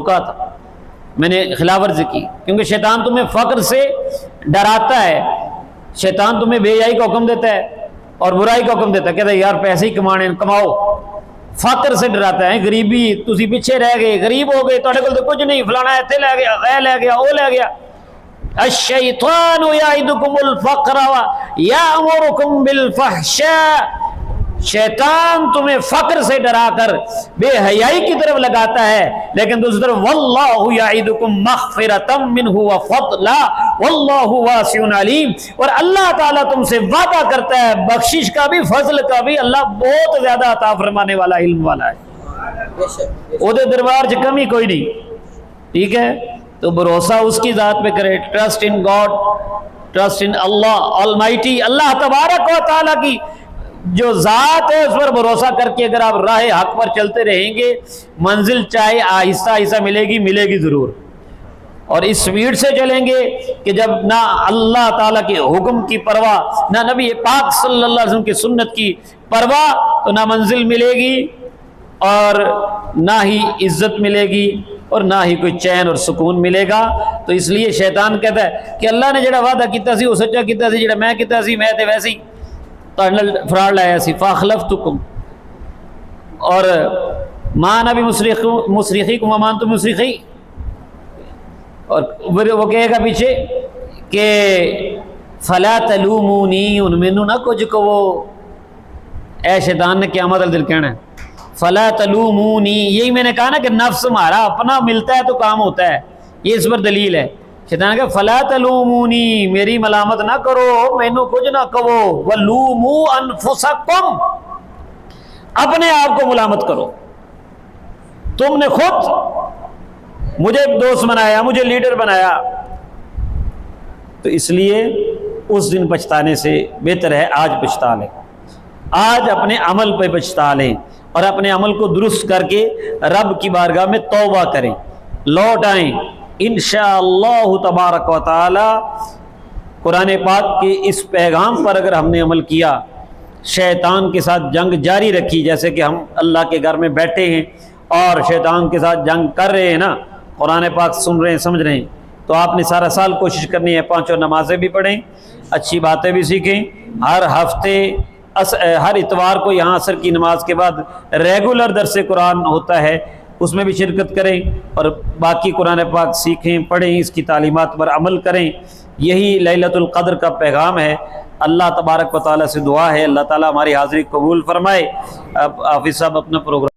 روکا تھا، میں نے خلاف ورزی کی، کیونکہ شیطان تمہیں فقر سے ڈراتا ہے، شیطان تمہیں بے حیائی کا حکم دیتا ہے اور برائی کا حکم دیتا ہے، کہتا ہے یار پیسے ہی کمانے کماؤ، فقر سے ڈراتا ہے، غریبی تسی پیچھے رہ گئے، غریب ہو گئے، تہاڈے کول تو کچھ نہیں، فلانا ایتھے لے گیا، اے لے گیا، او لے گیا۔ الشیطان یعدکم الفقر ویأمرکم بالفحشاء، شیطان تمہیں فقر سے ڈرا کر بے حیائی کی طرف لگاتا ہے، لیکن دوسری طرف واللہ یعدکم مغفرۃ منہ وفضلا واللہ واسع علیم، اور اللہ تعالیٰ تم سے وعدہ کرتا ہے بخشش کا بھی فضل کا بھی، اللہ بہت زیادہ عطا فرمانے والا علم والا ہے، وہ دے دربار چ کمی کوئی نہیں، ٹھیک ہے؟ تو بھروسہ اس کی ذات پہ کرے، trust in God, trust in Allah almighty, Allah تبارک و تعالیٰ کی جو ذات ہے اس پر بھروسہ کر کے اگر آپ راہ حق پر چلتے رہیں گے، منزل چاہے آہستہ آہستہ ملے گی ضرور، اور اس سپیڈ سے چلیں گے کہ جب نہ اللہ تعالیٰ کے حکم کی پرواہ، نہ نبی پاک صلی اللہ علیہ وسلم کی سنت کی پرواہ، تو نہ منزل ملے گی اور نہ ہی عزت ملے گی اور نہ ہی کوئی چین اور سکون ملے گا۔ تو اس لیے شیطان کہتا ہے کہ اللہ نے جڑا وعدہ کیتا سی وہ سچا کیتا سی، جڑا میں کیتا سی میں تے ویسے ہی فراڈ لایا سی، فاخلفتکم، اور ماں نبی مصرخیکم وما انتم مصرخی، اور وہ کہے گا پیچھے کہ فلا تلومونی، ان مینوں نہ کچھ کہو، اے شیطان نے قیامت والے دل کہنا ہے فلا تلومونی، یہی میں نے کہا نا کہ نفس ہمارا اپنا ملتا ہے تو کام ہوتا ہے، یہ اس پر دلیل ہے۔ شیطان کہا فلا تلومونی، میری ملامت نہ کرو، مینوں کچھ نہ کہو، ولوموا انفسکم، اپنے آپ کو ملامت کرو، تم نے خود مجھے دوست بنایا، مجھے لیڈر بنایا، تو اس لیے اس دن پچھتانے سے بہتر ہے آج پچھتا لیں، آج اپنے عمل پہ پچھتا لیں اور اپنے عمل کو درست کر کے رب کی بارگاہ میں توبہ کریں، لوٹ آئیں انشاءاللہ تبارک و تعالی۔ قرآن پاک کے اس پیغام پر اگر ہم نے عمل کیا، شیطان کے ساتھ جنگ جاری رکھی، جیسے کہ ہم اللہ کے گھر میں بیٹھے ہیں اور شیطان کے ساتھ جنگ کر رہے ہیں نا، قرآن پاک سن رہے ہیں، سمجھ رہے ہیں، تو آپ نے سارا سال کوشش کرنی ہے 5 نمازیں بھی پڑھیں، اچھی باتیں بھی سیکھیں، ہر ہفتے ہر اتوار کو یہاں عصر کی نماز کے بعد ریگولر درس قرآن ہوتا ہے، اس میں بھی شرکت کریں اور باقی قرآن پاک سیکھیں، پڑھیں، اس کی تعلیمات پر عمل کریں، یہی لیلۃ القدر کا پیغام ہے۔ اللہ تبارک و تعالیٰ سے دعا ہے اللہ تعالیٰ ہماری حاضری قبول فرمائے۔ اب حافظ صاحب اپنا پروگرام